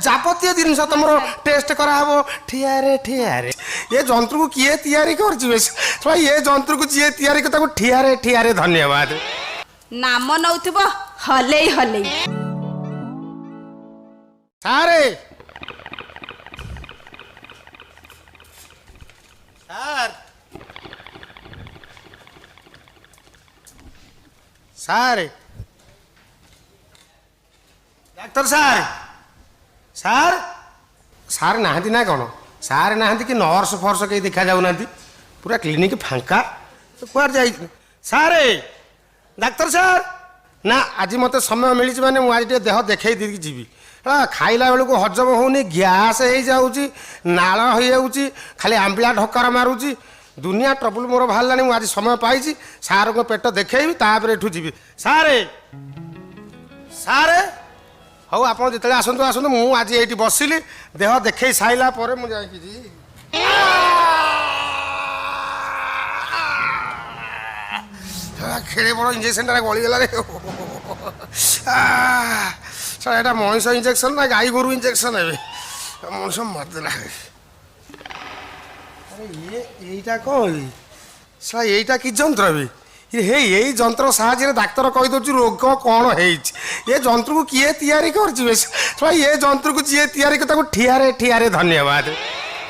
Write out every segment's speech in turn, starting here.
যাবতীয় জিনিস তোমার টেস্ট করা হব ঠিয়ারে ঠিয়ারে। এ যন্ত্রକୁ কিଏ ତିଆରି କରିଛି ବେଶ ଏ ଯନ୍ତ୍ରକୁ ଯିଏ ତିଆରି କରି ତାକୁ ଠିଆରେ ଠିଆରେ ଧନ୍ୟବାଦ। ନାମ ନଉଥିବ ହଲେଇ ହଲେଇ। ସାରେ ସାର୍ ସାରେ ଡାକ୍ତର ସାର୍ ସାର୍ ସାର୍ ନାହାନ୍ତି ନା କ'ଣ? ସାର୍ ନାହାନ୍ତି କି ନର୍ସ ଫର୍ସ କେହି ଦେଖାଯାଉନାହାନ୍ତି, ପୁରା କ୍ଲିନିକ୍ ଫାଙ୍କା। କୁଆଡ଼େ ଯାଇଥିଲି ସାରେ? ଡାକ୍ତର ସାର୍ ନା ଆଜି ମୋତେ ସମୟ ମିଳିଛି ମାନେ ମୁଁ ଆଜି ଟିକେ ଦେହ ଦେଖେଇ ଦେଇକି ଯିବି। ଖାଇଲା ବେଳକୁ ହଜମ ହେଉନି, ଗ୍ୟାସ୍ ହେଇଯାଉଛି, ନାଳ ହେଇଯାଉଛି, ଖାଲି ଆମ୍ବିଳା ଢକାର ମାରୁଛି, ଦୁନିଆ ଟ୍ରବୁଲ୍ ମୋର ବାହାରିଲାଣି। ମୁଁ ଆଜି ସମୟ ପାଇଛି, ସାର୍ଙ୍କ ପେଟ ଦେଖେଇବି ତାପରେ ଏଠୁ ଯିବି। ସାରେ ସାରେ ହଉ ଆପଣ ଯେତେବେଳେ ଆସନ୍ତୁ ଆସନ୍ତୁ, ମୁଁ ଆଜି ଏଇଠି ବସିଲି, ଦେହ ଦେଖେଇ ସାରିଲା ପରେ ମୁଁ ଯାଇକି ଯିବି। ଖେଳେ ବଡ଼ ଇଞ୍ଜେକ୍ସନଟା ଗଳିଗଲା ରେ। ଏଇଟା ମଣିଷ ଇଞ୍ଜେକ୍ସନ ନା ଗାଈ ଗୋରୁ ଇଞ୍ଜେକ୍ସନ? ଏବେ ମଣିଷ ମାରିଦେଲା। ଆରେ ଏଇଟା କ'ଣ? ଏଇଟା କି ଯନ୍ତ୍ର ଏବେ? ଏଇ ଯନ୍ତ୍ର ସାହାଯ୍ୟରେ ଡାକ୍ତର କହିଦେଉଛି ରୋଗ କ'ଣ ହେଇଛି। ଏ ଯନ୍ତ୍ରକୁ କିଏ ତିଆରି କରିଛି ବେଶ ଏ ଯନ୍ତ୍ରକୁ ଯିଏ ତିଆରି କରି ତାକୁ ଠିଆରେ ଠିଆରେ ଧନ୍ୟବାଦ।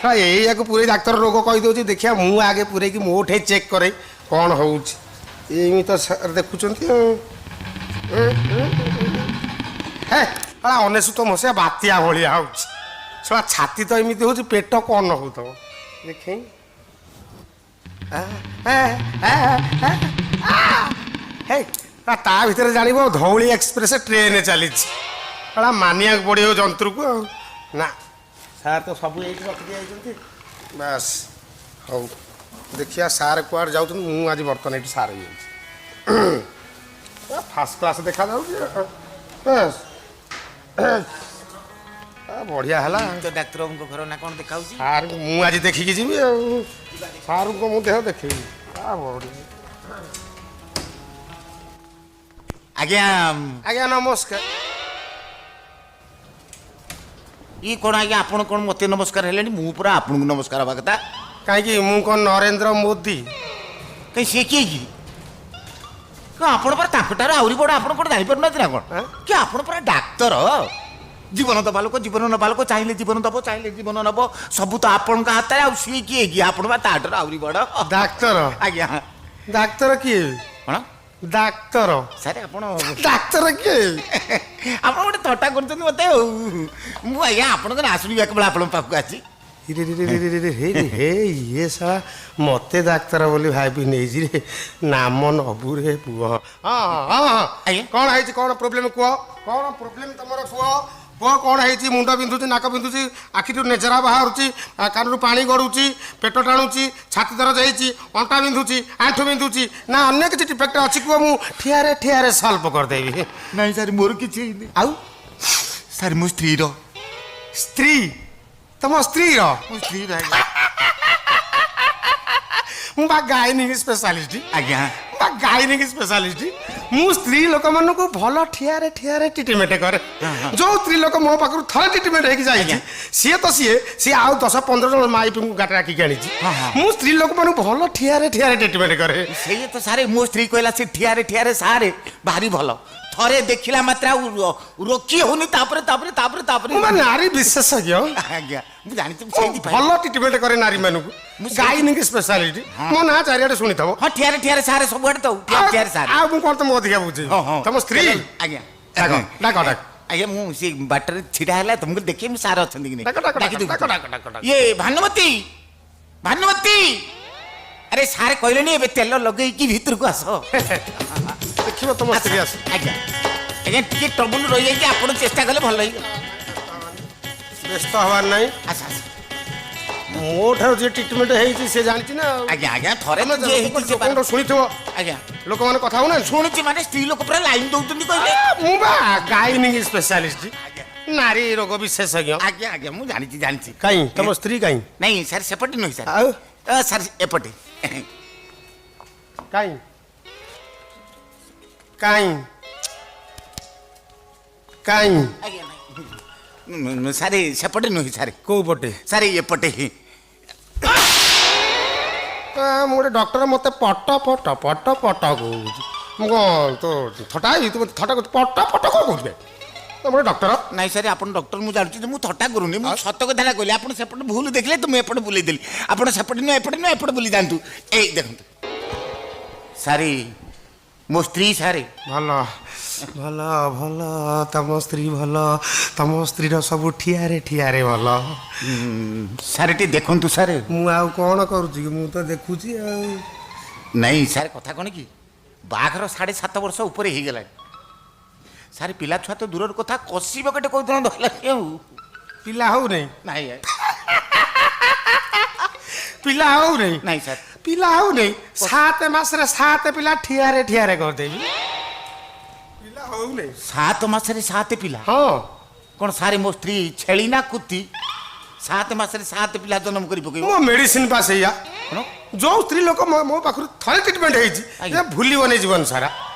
ଏଇଆକୁ ପୁରେଇ ଡାକ୍ତର ରୋଗ କହିଦେଉଛି। ଦେଖିବା ମୁଁ ଆଗେ ପୁରେଇକି ମୋଠେ ଚେକ୍ କରେ କ'ଣ ହେଉଛି। ଏମିତି ତ ସାର୍ ଦେଖୁଛନ୍ତି ଆଉ। ହେ 1900 ମସିହା ବାତ୍ୟା ଭଳିଆ ହେଉଛି। ଶଳା ଛାତି ତ ଏମିତି ହେଉଛି, ପେଟ କ'ଣ ହେଉଥିବ ଦେଖେଇ। ହେ ତା ଭିତରେ ଜାଣିବ ଧଉଳି ଏକ୍ସପ୍ରେସ୍ ଟ୍ରେନ୍ ଚାଲିଛି। ଶଳା ମାନିବାକୁ ପଡ଼ିବ ଯନ୍ତ୍ରକୁ ଆଉ। ନା ସାର୍ ତ ସବୁ ଏଇଠି ରଖିଦିଆଯାଇଛନ୍ତି। ବାସ୍ ହଉ ଦେଖିବା ସାର୍ କୁଆଡ଼େ ଯାଉଛନ୍ତି। ମୁଁ ଆଜି ବର୍ତ୍ତମାନ ଏଇଠି ସାର୍ ହେଇଯାଉଛି। ଫାର୍ଷ୍ଟ କ୍ଲାସ୍ ଦେଖାଯାଉଛି। ବାସ୍ ବଢ଼ିଆ ହେଲା। ଡାକ୍ତରଙ୍କ ଘର ନା କ'ଣ ଦେଖାଉଛି? ସାର୍ ମୁଁ ଆଜି ଦେଖିକି ଯିବି ଆଉ। ସାର୍ଙ୍କ ମୁଁ ଦେହ ଦେଖେଇବି। ବଢ଼ିଆ। ଆଜ୍ଞା ଆଜ୍ଞା ନମସ୍କାର। ଇଏ କ'ଣ ଆଜ୍ଞା ଆପଣ କ'ଣ ମୋତେ ନମସ୍କାର ହେଲେଣି? ମୁଁ ପୁରା ଆପଣଙ୍କୁ ନମସ୍କାର ହେବା କଥା। କାହିଁକି ମୁଁ କ'ଣ ନରେନ୍ଦ୍ର ମୋଦି? କାହିଁ ସିଏ କିଏ କି? ଆପଣ ପରା ତାଙ୍କଠାରୁ ଆହୁରି ବଡ଼। ଆପଣ କ'ଣ ଜାଣିପାରୁନାହାନ୍ତି ନା କ'ଣ କି? ଆପଣ ପରା ଡାକ୍ତର। ଜୀବନ ଦେବା ଲୋକ, ଜୀବନ ନେବା ଲୋକ। ଚାହିଁଲେ ଜୀବନ ଦେବ, ଚାହିଁଲେ ଜୀବନ ନେବ, ସବୁ ତ ଆପଣଙ୍କ ହାତରେ। ଆଉ ସିଏ କିଏ କି? ଆପଣ ବା ତାଠାରୁ ଆହୁରି ବଡ଼ ଡାକ୍ତର। ଆଜ୍ଞା ଡାକ୍ତର କିଏ? କ'ଣ ଡାକ୍ତର? ସାର୍ ଆପଣ ଡାକ୍ତର କିଏ? ଆପଣ ଗୋଟେ ଥଟ୍ଟା କରୁଛନ୍ତି ମୋତେ ଆଉ। ମୁଁ ଆଜ୍ଞା ଆପଣଙ୍କ ନାଁ ଶୁଣିବି କେବଳ ଆପଣଙ୍କ ପାଖକୁ ଆସି। ଇଏ ସାରା ମତେ ଡାକ୍ତର ବୋଲି ଭାବି ନେଇଛି ରେ। ନାମ ନବୁ ରେ ପୁଅ। ହଁ ହଁ ହଁ କ'ଣ ହେଇଛି? କ'ଣ ପ୍ରୋବ୍ଲେମ୍ କୁହ? କ'ଣ ପ୍ରୋବ୍ଲେମ୍ ତମର କୁହ? କୁହ କ'ଣ ହେଇଛି? ମୁଣ୍ଡ ବିନ୍ଧୁଛି, ନାକ ବିନ୍ଧୁଛି, ଆଖିରୁ ନେଜରା ବାହାରୁଛି, କାନରୁ ପାଣି ଗଡ଼ୁଛି, ପେଟ ଟାଣୁଛି, ଛାତି ଦରଜ ହେଇଛି, ଅଣ୍ଟା ବିନ୍ଧୁଛି, ଆଣ୍ଠୁ ବିନ୍ଧୁଛି, ନା ଅନ୍ୟ କିଛି ଡିଫେକ୍ଟ ଅଛି କୁହ? ମୁଁ ଠିଆରେ ଠିଆରେ ସଲ୍ଭ କରିଦେବି। ନାଇଁ ସାର୍ ମୋର କିଛି ହେଇନି। ଆଉ ସାର୍ ମୋ ସ୍ତ୍ରୀର। ସ୍ତ୍ରୀ? ତମ ସ୍ତ୍ରୀର? ମୋ ସ୍ତ୍ରୀର ମୁଁ ବା ଗାଇନିକ୍ ସ୍ପେଶାଲିଷ୍ଟ। ଆଜ୍ଞା ବା ଗାଇନିକ୍ ସ୍ପେଶାଲିଷ୍ଟ। ମୁଁ ସ୍ତ୍ରୀ ଲୋକମାନଙ୍କୁ ଭଲ ଠିଆରେ ଠିଆରେ ଟ୍ରିଟମେଣ୍ଟ କରେ। ଯୋଉ ସ୍ତ୍ରୀ ଲୋକ ମୋ ପାଖରୁ ଥରେ ଟ୍ରିଟମେଣ୍ଟ ହେଇକି ଯାଇଛି, ସିଏ ତ ସିଏ ଆଉ 10-15 ଜଣ ମାଇପଙ୍କୁ ଗାଁରେ ରାଖିକି ଆଣିଛି। ମୁଁ ସ୍ତ୍ରୀ ଲୋକମାନଙ୍କୁ ଭଲ ଠିଆରେ ଠିଆରେ ଟ୍ରିଟମେଣ୍ଟ କରେ। ସେଇ ତ ସାରେ ମୋ ସ୍ତ୍ରୀ କହିଲା ସେ ଠିଆରେ ଠିଆରେ ସାରେ ଭାରି ଭଲ। ଥରେ ଦେଖିଲା ମାତ୍ରେ ଆଉ ରୋକି ହଉନି। ତାପରେ ତାପରେ ତାପରେ ତାପରେ ମୁଁ ନାରୀ ବିଶେଷଜ୍ଞ। ଆଜ୍ଞା ମୁଁ ଜାଣିଛି ସେଇଥିପାଇଁ ଭଲ ଟ୍ରିଟମେଣ୍ଟ କରେ ନାରୀ ମାନଙ୍କୁ। Gynaec specialist. ମୋ ନାଁ ଚାରିଆଡେ ଶୁଣିଥିବ। ହଁ ଠିଆରେ ଠିଆରେ ସାରେ ସବୁଆଡେ ତ ଠିଆରେ ସାରେ। ଆଉ ମୁଁ କ'ଣ ତମ ଅଧିକା ବୁଝେ? ତମ ସ୍ତ୍ରୀ? ଆଜ୍ଞା ଡାକ ଡାକ ଡାକ। ଆଜ୍ଞା ମୁଁ ସେ ବାଟରେ ଛିଡ଼ା ହେଲା ତମକୁ ଦେଖି ମୁଁ ସାର୍ ଅଛନ୍ତି କି ଡାକ। ଇଏ ଭାନୁମତୀ, ଭାନୁମତୀ, ଆରେ ସାର୍ କହିଲେଣି ଏବେ ତେଲ ଲଗେଇକି ଭିତରକୁ ଆସ। ଦେଖିବ ତମ ସ୍ତ୍ରୀ ଆସ। ଆଜ୍ଞା ଆଜ୍ଞା ଟିକେ ଟ୍ରବୁଲ ରହିଯାଇଛି, ଆପଣ ଚେଷ୍ଟା କଲେ ଭଲ ହେଇଗଲା। ବ୍ୟସ୍ତ ହବାର ନାହିଁ। ଆସ ଆସ। ମୋ ଠାରୁ ଯିଏ ଟ୍ରିଟମେଣ୍ଟ ହେଇଛି ସେ ଜାଣିଛି ନା। ଆଜ୍ଞା ଆଜ୍ଞା ଥରେ ଶୁଣିଥିବ। ଆଜ୍ଞା ଲୋକମାନେ କଥା ହଉନାହାନ୍ତି? ଶୁଣୁଛି ମାନେ ସ୍ତ୍ରୀ ଲୋକ ପୁରା ଲାଇନ୍ ଦଉଛନ୍ତି କହିଲେ। ମୁଁ ବା ଗାଇନିକ୍ ସ୍ପେଶାଲିଷ୍ଟ, ନାରୀ ରୋଗ ବିଶେଷଜ୍ଞ। ଆଜ୍ଞା ଆଜ୍ଞା ମୁଁ ଜାଣିଛି ଜାଣିଛି। କାଇଁ ତମ ସ୍ତ୍ରୀ କାଇଁ? ନାଇଁ ସାର୍ ସେପଟେ ନୁହେଁ ସାର୍। ଆଉ ସାର୍ ଏପଟେ। କାଇଁ କାଇଁ କାଇଁ? ସାରେ ସେପଟେ ନୁହେଁ ସାରେ କୋଉ ପଟେ ସାରେ ଏପଟେ ହିଁ ମୁଁ ଗୋଟେ ଡକ୍ଟର ମତେ ପଟ ପଟ ପଟ ପଟ କହୁଛି ମୁଁ କଣ ତ ଥଟା ହେବି ତୁ ମତେ ଥଟା କହୁଛୁ ପଟ ପଟ କଣ କହୁଛୁ ମୁଁ ଗୋଟେ ଡକ୍ଟର ନାଇଁ ସାରେ ଆପଣ ଡକ୍ଟର ମୁଁ ଜାଣୁଛି ଯେ ମୁଁ ଥଟ୍ଟା କରୁନି ମୁଁ ସତ କଥାଟା କହିଲି ଆପଣ ସେପଟେ ଭୁଲ ଦେଖିଲେ ତ ମୁଁ ଏପଟେ ବୁଲେଇ ଦେଲି ଆପଣ ସେପଟେ ନୁହେଁ ଏପଟେ ବୁଲି ଯାଆନ୍ତୁ ଏଇ ଦେଖନ୍ତୁ ସାରେ ମୋ ସ୍ତ୍ରୀ ସାରେ ଭଲ ଭଲ ଭଲ ତମ ସ୍ତ୍ରୀ ଭଲ ତମ ସ୍ତ୍ରୀର ସବୁ ଠିଆରେ ଭଲ ସାରେ ଟିକେ ଦେଖନ୍ତୁ ସାରେ ମୁଁ ଆଉ କଣ କରୁଛି କି ମୁଁ ତ ଦେଖୁଛି ଆଉ ନାଇଁ ସାରେ କଥା କ'ଣ କି ବାହାଘର 7.5 ବର୍ଷ ଉପରେ ହେଇଗଲାଣି ସାରେ ପିଲା ଛୁଆ ତ ଦୂରର କଥା କଷିବ କେଟେ କହୁଥିଲା ଧରିଲାନି ଆଉ ପିଲା ହଉନାହିଁ ନାଇଁ ପିଲା ହଉନାହିଁ ନାଇଁ ସାର୍ ପିଲା ହଉନାହିଁ 7 ମାସରେ 7 ପିଲା ଠିଆରେ କରିଦେବି ପିଲା ହଉନାହିଁ 7 ମାସରେ 7 ପିଲା ହଁ କ'ଣ ସାରେ ମୋ ସ୍ତ୍ରୀ ଛେଳି ନା କୁତି 7 ମାସରେ 7 ପିଲା ଜନ୍ମ କରି ପକେଇବ ମୋ ମେଡିସିନ ପାସ୍ ହେଇଆ କ'ଣ ଯୋଉ ସ୍ତ୍ରୀ ଲୋକ ମୋ ପାଖରୁ ଥରେ ଟ୍ରିଟମେଣ୍ଟ ହେଇଛି ଆଜ୍ଞା। ଭୁଲିବନି ଜୀବନ ସାରା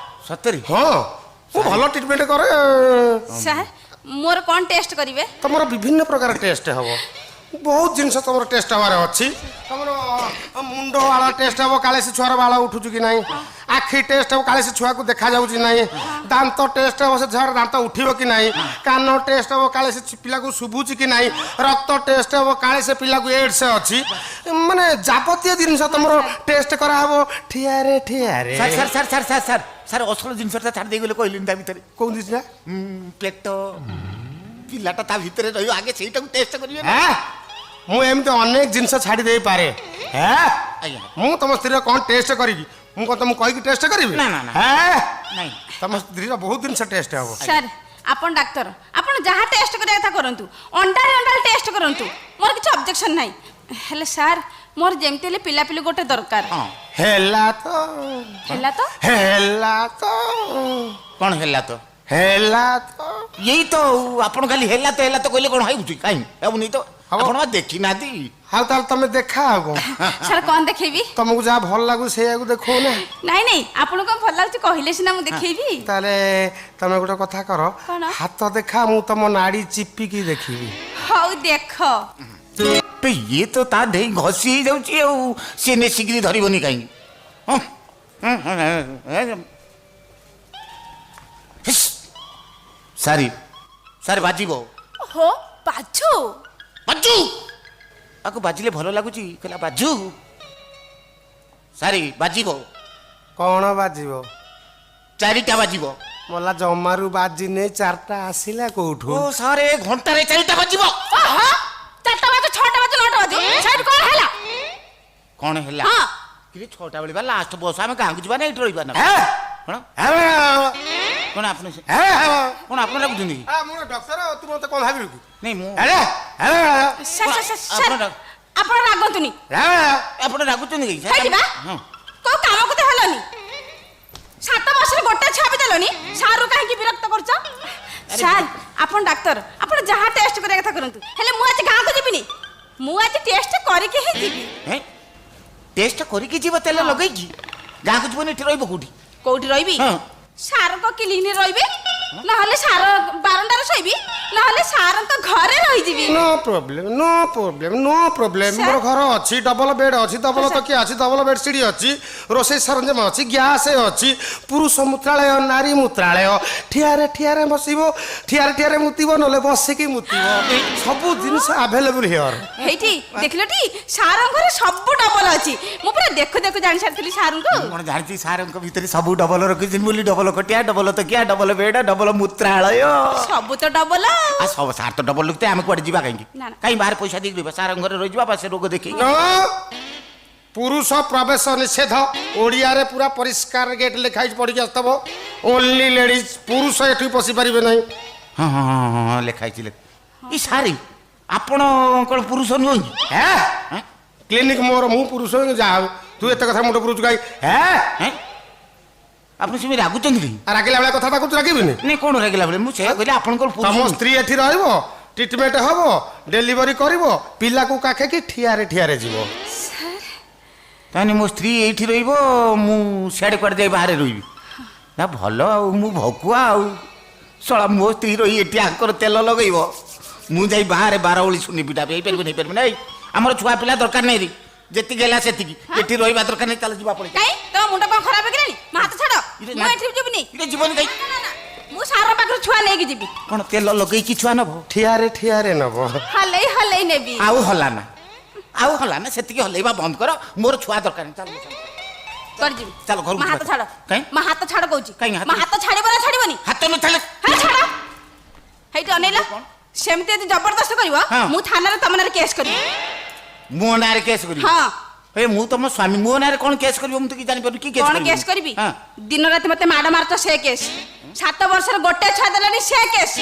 ସତରେ ହଁ ମୁଁ ଭଲ ଟ୍ରିଟମେଣ୍ଟ କରେ ସାର୍ ମୋର କ'ଣ ଟେଷ୍ଟ କରିବେ ତମର ବିଭିନ୍ନ ପ୍ରକାର ଟେଷ୍ଟ ହବ ବହୁତ ଜିନିଷ ତମର ଟେଷ୍ଟ ହବାର ଅଛି ତମର ମୁଣ୍ଡ ବାଳ ଟେଷ୍ଟ ହବ କାଳେ ସେ ଛୁଆର ବାଳ ଉଠୁଛୁ କି ନାହିଁ ଆଖି ଟେଷ୍ଟ ହବ କାଳେ ସେ ଛୁଆକୁ ଦେଖାଯାଉଛି ନାହିଁ ଦାନ୍ତ ଟେଷ୍ଟ ହବ ସେ ଛୁଆର ଦାନ୍ତ ଉଠିବ କି ନାହିଁ କାନ ଟେଷ୍ଟ ହବ କାଳେ ସେ ପିଲାକୁ ଶୁଭୁଛି କି ନାହିଁ ରକ୍ତ ଟେଷ୍ଟ ହବ କାଳେ ସେ ପିଲାକୁ ଏଡ୍ସ ଅଛି ମାନେ ଯାବତୀୟ ଜିନିଷ ତମର ଟେଷ୍ଟ କରାହବ ଠିଆରେ sir sir sir sir sir sir sir ଅସଲ ଜିନିଷଟା ଛାଡ଼ି ଦେଇଗଲେ କହିଲିନି ତା ଭିତରେ କୋଉ ଜିନିଷ ପ୍ଲେଟ ପିଲାଟା ତା ଭିତରେ ରହିବ ଆଗେ ସେଇଟାକୁ ଟେଷ୍ଟ କରିବେ ନା। ମୁଁ ଏମିତି ଅନେକ ଜିନିଷ ଛାଡ଼ି ଦେଇପାରେ ଆଜ୍ଞା ମୁଁ ତମ ସ୍ତ୍ରୀର କ'ଣ ଟେଷ୍ଟ କରିବି ମୁଁ କ'ଣ ତମକୁ କହିକି ଟେଷ୍ଟ କରିବି ନା, ନା, ନା। ନାଇଁ ତମ ସ୍ତ୍ରୀର ବହୁତ ଜିନିଷ ଟେଷ୍ଟ ହବ ସାର୍ ଆପଣ ଡାକ୍ତର ଆପଣ ଯାହା ଟେଷ୍ଟ କରିବା କଥା କରନ୍ତୁ ଅଣ୍ଡାରେ ଟେଷ୍ଟ କରନ୍ତୁ ମୋର କିଛି ଅବଜେକ୍ସନ୍ ନାହିଁ ହେଲେ ସାର୍ ମୋର ଯେମିତି ହେଲେ ପିଲାପିଲି ଗୋଟେ ଦରକାର ହଁ ହେଲା ତ ହେଲା ତ କ'ଣ ହେଲା ତ ହେଲା ତ ଏଇ ତ ଆପଣ ଖାଲି ହେଲା ତ କହିଲେ କ'ଣ ହେଉଛି କାହିଁ ହେଉନି ତ ଆପଣ ଦେଖିନାହାନ୍ତି ଆଉ ତାହେଲେ ତମେ ଦେଖା ଆଉ କ'ଣ ସାର୍ କ'ଣ ଦେଖେଇବି ତମକୁ ଯାହା ଭଲ ଲାଗୁଛି ସେଇଆକୁ ଦେଖଉ ନା ନାଇଁ ଆପଣଙ୍କୁ କ'ଣ ଭଲ ଲାଗୁଛି କହିଲେ ସିନା ମୁଁ ଦେଖେଇବି ତାହେଲେ ତମେ ଗୋଟେ କଥା କର କ'ଣ? ହାତ ଦେଖା ମୁଁ ତମ ନାଡି ଚିପିକି ଦେଖିବି ହଉ ଦେଖ ଇଏ ତ ତା ଦେଇ ଘଷି ହେଇଯାଉଛି ଆଉ ସିଏ ନେସିକିରି ଧରିବନି କାହିଁକି ସାରି ସାରି ବାଜିବ ହୋ ବାଜୁ ବାଜୁ ଆକୁ ବାଜିଲେ ଭଲ ଲାଗୁଛି କହିଲା ବାଜୁ ସାରି ବାଜିବ କ'ଣ ବାଜିବ 4ଟା ବାଜିବ ମଲା ଜମାରୁ ବାଜିନେ 4ଟା ଆସିଲା କୋଉଠୁ ଓ ସାରେ ଘଣ୍ଟାରେ 4ଟା ବାଜିବ 4ଟା ବାଜୁ 6ଟା ବାଜୁ 9ଟା ବାଜୁ ସାର୍ କ'ଣ ହେଲା କ'ଣ ହେଲା ହଁ କିରେ 6ଟା ବେଳେ ବା ଲାଷ୍ଟ ବସ୍ ଆମେ ଗାଁକୁ ଯିବା ନା ଏଇଠି ରହିବା ନା କ'ଣ କ'ଣ ଆପଣ କ'ଣ ଆପଣ ଲାଗୁଛନ୍ତି କି ମୁଁ ଡକ୍ଟର ତୁ ମତେ କ'ଣ ଭାବିଲୁ କି ନାଇଁ ମୁଁ ସାର୍ ଆପଣ ରାଗନ୍ତୁନି ଆପଣ ରାଗୁଛନ୍ତି କି ହେଇଯିବା କୋଉ କାମକୁ ତ ହେଲନି 7 ବର୍ଷରେ ଗୋଟେ ଛୁଆ ବି ଦେଲନି ସାରୁ କାହିଁକି ବିରକ୍ତ କରୁଛ ସାର୍ ଆପଣ ଡାକ୍ତର ଆପଣ ଯାହା ଟେଷ୍ଟ କରିବା କଥା କରନ୍ତୁ ହେଲେ ମୁଁ ଆଜି ଗାଁକୁ ଯିବିନି ମୁଁ ଆଜି ଟେଷ୍ଟ କରିକି ହିଁ ଯିବି ଟେଷ୍ଟ କରିକି ଯିବ ତେଲ ଲଗେଇକି ଗାଁକୁ ଯିବନି ଏଠି ରହିବ କୋଉଠି ରହିବି ସାରଙ୍କ କ୍ଲିନିକରେ ରହିବି ନହେଲେ ସାର ବାରଣ୍ଡାରେ ଶୋଇବି ନହେଲେ ସାରଙ୍କ ଘରେ ରହିଯିବି नो प्रॉब्लम ମୋର ଘର ଅଛି ଡବଲ ବେଡ୍ ଅଛି ଡବଲ ତକିଆ ଅଛି ଡବଲ ବେଡସିଟ୍ ଅଛି ରୋଷେଇ ସରଞ୍ଜାମ ଅଛି ଗ୍ୟାସ୍ ଅଛି ପୁରୁଷ ମୂତ୍ରାଳୟ ନାରୀ ମୂତ୍ରାଳୟ ଠିଆରେ ବସିବ ଠିଆରେ ମୁତିବ ନହେଲେ ବସିକି ମୁତିବ ସବୁ ଜିନିଷ ଆଭେଲେବୁଲ ହିଅର ହେଇଠି ଦେଖିଲଟି ସାରଙ୍କ ଘରେ ସବୁ ଡବଲ ଅଛି ମୁଁ ପୁରା ଦେଖୁ ଜାଣି ସାରିଥିଲି ସାରଙ୍କୁ କ'ଣ ଜାଣିଛି ସାରଙ୍କ ଭିତରେ ସବୁ ଡବଲ ରଖିଛନ୍ତି ବୋଲି ଡବଲ ଖଟିଆ ଡବଲ ତକିଆ ଡବଲ ବେଡ୍ ଡବଲ ମୂତ୍ରାଳୟ ସବୁ ତ ଡବଲ ସବୁ ସାର ତ ଡବଲ ଲୁକିతే ଆମେ କୁଆଡ଼େ ଯିବା କାହିଁକି ନା, ନା। କାହିଁ ବାହାରେ ପଇସା ଦେଇକି ରହିବା ସାରଙ୍କ ଘରେ ରହିଯିବା ବା ସେ ରୋଗ ଦେଖେଇ ପୁରୁଷ ପ୍ରବେଶ ନିଷେଧ ଓଡ଼ିଆରେ ପୁରା ପରିଷ୍କାର ଗେଟ୍ ଲେଖା ହେଇଛି ପଢ଼ିକି ଆସିଥିବ ଓନ୍ଲି ଲେଡିଜ୍ ପୁରୁଷ ଏଠି ପଶି ପାରିବେ ନାହିଁ ହଁ ଲେଖା ହେଇଛି ଏ ସାରି ଆପଣ କ'ଣ ପୁରୁଷ ନୁହଁ କି କ୍ଲିନିକ ମୋର ମୁଁ ପୁରୁଷ ଯାହା ହଉ ତୁ ଏତେ କଥା ମୁଣ୍ଡ ପୁରୁଛୁ କାହିଁ ଆପଣ ସେମିତି ରାଗୁଛନ୍ତି କି ରାଗିଲା ବେଳେ କଥା ତାକୁ ରାଗିବିନି ନାଇଁ କ'ଣ ରାଗିଲା ବେଳେ ମୁଁ ସେଇଆ କହିଲି ଆପଣଙ୍କର ତମ ସ୍ତ୍ରୀ ଏଠି ରହିବ ଟ୍ରିଟମେଣ୍ଟ ହବ ଡେଲିଭରି କରିବ ପିଲାକୁ କାଖେକି ଠିଆରେ ଯିବ ତାହେଲେ ମୋ ସ୍ତ୍ରୀ ଏଇଠି ରହିବ ମୁଁ ସିଆଡ଼େ କୁଆଡ଼େ ଯାଇ ବାହାରେ ରହିବି ନା ଭଲ ଆଉ ମୁଁ ଭକୁଆ ଆଉ ଶଳା ମୋ ସ୍ତ୍ରୀ ରହି ଏଠି ଆଙ୍କର ତେଲ ଲଗେଇବ ମୁଁ ଯାଇ ବାହାରେ 12 ଓଳି ଶୁଣି ପିଟା ହେଇପାରିବନି ନାଇଁ ଆମର ଛୁଆ ପିଲା ଦରକାର ନାହିଁ ଯେତିକି ହେଲା ସେତିକି ଏଠି ରହିବା ଦରକାର ନାହିଁ ଚାଲ ଯିବା ପଳେଇ କାଇଁ ତମ ମୁଣ୍ଡ କଣ ଖରାପ ହେଇଗଲାଣି ମୋ ହାତ ଛାଡ ଇରେ ମୁଁ ନା- ଏଠି ଯିବିନି ଇରେ ଯିବନି କାଇଁ ମୁଁ ସାର ପାଖରୁ ଛୁଆ ନେଇକି ଯିବି କଣ ତେଲ ଲଗେଇକି ଛୁଆ ନବ ଠିଆରେ ନବ ହଲେଇ ନେବି ଆଉ ହଲାନା ସେତିକି ହଲେଇବା ବନ୍ଦ କର ମୋର ଛୁଆ ଦରକାର ନାହିଁ ଚାଲ କୁଆଡେ ଯିବି ଚାଲ ଘରକୁ ମୋ ହାତ ଯିବା। ଛାଡ କାଇଁ? ମୋ ହାତ ଛାଡ କହୁଛି କାଇଁ ହାତ? ମୋ ହାତ ଛାଡିବ ନା ଛାଡିବନି ହାତ ନଥିଲେ ହଁ ଛାଡ ହେଇଟି ଅନେଇଲ ସେମିତି ଯଦି ଜବରଦସ୍ତ କରିବ ହଁ। ମୁଁ ଥାନାରେ ତମ ନାଁରେ କେସ୍ କରିବି ମୋ ନାଁରେ କେସ୍ କରିବି ହଁ ଏ ମୁଁ ତମ ସ୍ୱାମୀ ମୋ ନାଁରେ କଣ କେସ୍ କରିବ ମୁଁ ତ କି ଜାଣିପାରୁନି କି କେସ୍ କଣ କେସ୍ କରିବି ହଁ। ଦିନ ରାତି ମତେ ମାଡ ମାରୁଛ ସେ କେସ୍ 7 ବର୍ଷର ଗୋଟେ ଛୁଆ ଦେଲାନି ସେ କେସ୍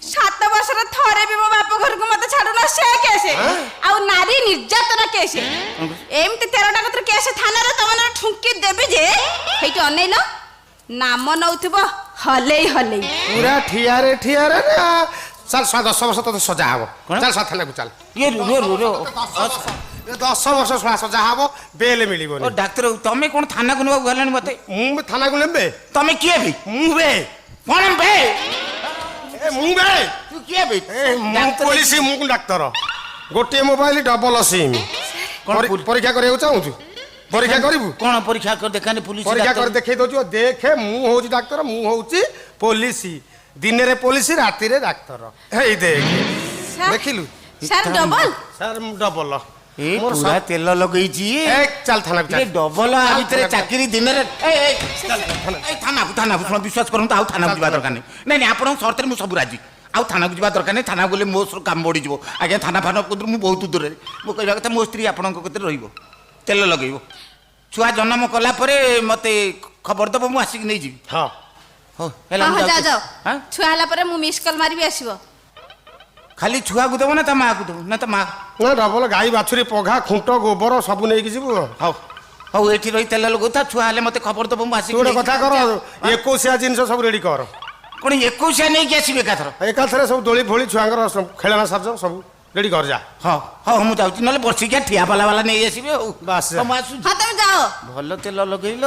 7 ବର୍ଷର ଥରେ ବି ମୋ ବାପ ଘରକୁ ମତେ ଛାଡୁନ ସେ କେସ୍ ଆଉ ନାରୀ ନିର୍ଯାତନା କେସ୍ ଏମିତି 13ଟା କତର କେସ୍ ଥାନାରେ ତମ ନାଁରେ ଠୁଙ୍କି ଦେବି ଯେ ହେଇଠି ଅନେଇଲ ନାମ ନଉଥିବ ହଲେଇ ପୁରା ଠିଆରେ ନା ଚାଲ 10 ବର୍ଷ ତତେ ସଜା ହବ ଚାଲ ଥାନାକୁ ଚାଲ ଇଏ ରୁହ 10 ବର୍ଷ ସଜା ହବ ବେଲ ମିଳିବନି ଓ ଡାକ୍ତର ତମେ କଣ ଥାନାକୁ ନେବାକୁ ଗଲାଣି ମତେ ମୁଁ ଥାନାକୁ ନେବେ ତମେ କିଏ ବି ମୁଁ ବେ କଣ ବେ ମୁଁ ବେ ତୁ କିଏ ବେ ମୁଁ ପୋଲିସ ମୁଁ ଡାକ୍ତର ଗୋଟିଏ ମୋବାଇଲ ଡବଲ ସିମ୍ କଣ ପରୀକ୍ଷା କରିବାକୁ ଚାହୁଁଛୁ ପରୀକ୍ଷା କରିବୁ କଣ ପରୀକ୍ଷା କରି ଦେଖାନି ପୁଲିସ ପରୀକ୍ଷା କରି ଦେଖେଇ ଦଉଛୁ ଦେଖେ ମୁଁ ହଉଛି ଡାକ୍ତର ମୁଁ ହଉଛି ପୋଲିସ ଦିନରେ ପୋଲିସ ରାତିରେ ଡାକ୍ତର ହେଇ ଦେଖ ଦେଖିଲୁ ସାର୍ ଡବଲ ସାର୍ ମୁଁ ଡବଲ ଏ ପୁରା ତେଲ ଲଗେଇଛି ଚାଲ ଥାନାକୁ ଚାଲ ଡବଲ ଆ ଭିତରେ ଚାକିରି ଦିନରେ ଥାନାକୁ ଶୁଣ ବିଶ୍ୱାସ କରନ୍ତୁ ଆଉ ଥାନାକୁ ଯିବା ଦରକାର ନାହିଁ ନାଇଁ ଆପଣଙ୍କ ସର୍ତ୍ତରେ ମୁଁ ସବୁ ରାଜି ଆଉ ଥାନାକୁ ଯିବା ଦରକାର ନାହିଁ ଥାନାକୁ ଗଲେ ମୋ କାମ ବଢ଼ିଯିବ ଆଜ୍ଞା ଥାନା ଫାନା କତରୁ ମୁଁ ବହୁତ ଦୂରରେ ମୁଁ କହିବା କଥା ମୋ ସ୍ତ୍ରୀ ଆପଣଙ୍କ କତିରେ ରହିବ ତେଲ ଲଗେଇବ ଛୁଆ ଜନ୍ମ କଲା ପରେ ମତେ ଖବର ଦବ ମୁଁ ଆସିକି ନେଇଯିବି ହଁ ହଉ ହେଲା ହଁ ମୁଁ ଯାଅ ଯାଉଛି। ଯାଅ ଛୁଆ ହେଲା ପରେ ମୁଁ ମିସ୍ କଲ୍ ମାରିବି ଆସିବ ଖାଲି ଛୁଆକୁ ଦେବ ନା ତା ମାଆକୁ ଦେବ ନା ତା ମା ନା ଡବଲ ଗାଈ ବାଛୁରୀ ପଘା ଖୁଣ୍ଟ ଗୋବର ସବୁ ନେଇକି ଯିବୁ ହଉ ହଉ ଏଠି ରହି ତେଲ ଲଗଉଥା ଛୁଆ ହେଲେ ମତେ ଖବର ଦବ ମୁଁ ତୁ ଆସିକି ଗୋଟେ ନେଇଯିବି। କଥା କର 21 ଜିନିଷ ସବୁ ରେଡି କର କଣ 21 ନେଇକି ଆସିବି ଏକାଥର ଏକାଥରେ ସବୁ ଦୋଳି ଫୋଳି ଛୁଆଙ୍କର ଖେଳନା ସାଜ ସବୁ ରେଡି କର ଯା ହଁ ହଉ ମୁଁ ଯାଉଛି ନହେଲେ ବର୍ଷିକିଆ ଠିଆ ବାଲା ନେଇ ଆସିବି ଆଉ ବାସ୍। ହଉ, ମୁଁ ଆସୁଛି ହଁ ତମେ ଯାଅ ଭଲ ତେଲ ଲଗେଇଲ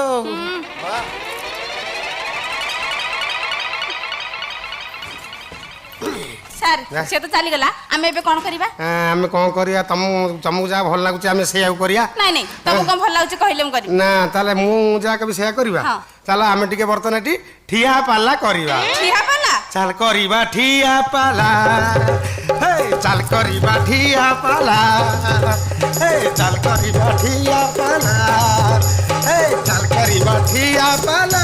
ସାର୍ ସେ ତ ଚାଲିଗଲା ଆମେ ଏବେ କଣ କରିବା ଆମେ କଣ କରିବା ତମକୁ ଯାହା ଭଲ ଲାଗୁଛି ଆମେ ସେଇଆକୁ କରିବା ନାଇଁ ନାଇଁ ତମକୁ କଣ ଭଲ ଲାଗୁଛି କହିଲେ ମୁଁ କରିବି ନା ତାହେଲେ ମୁଁ ଯାହା କହିବି ସେଇଆ କରିବା ହଁ। ଚାଲ ଆମେ ଟିକେ ବର୍ତ୍ତମାନ ଏଠି ଠିଆ ପାଲା କରିବା ଠିଆ ପାଲା ଚାଲ କରିବା ଠିଆ ପାଲା ଚାଲ କରିବା ଠିଆ ପାଲା ଚାଲ କରିବା ଠିଆ ପାଲା ଚାଲ କରିବା ଠିଆ ପାଲା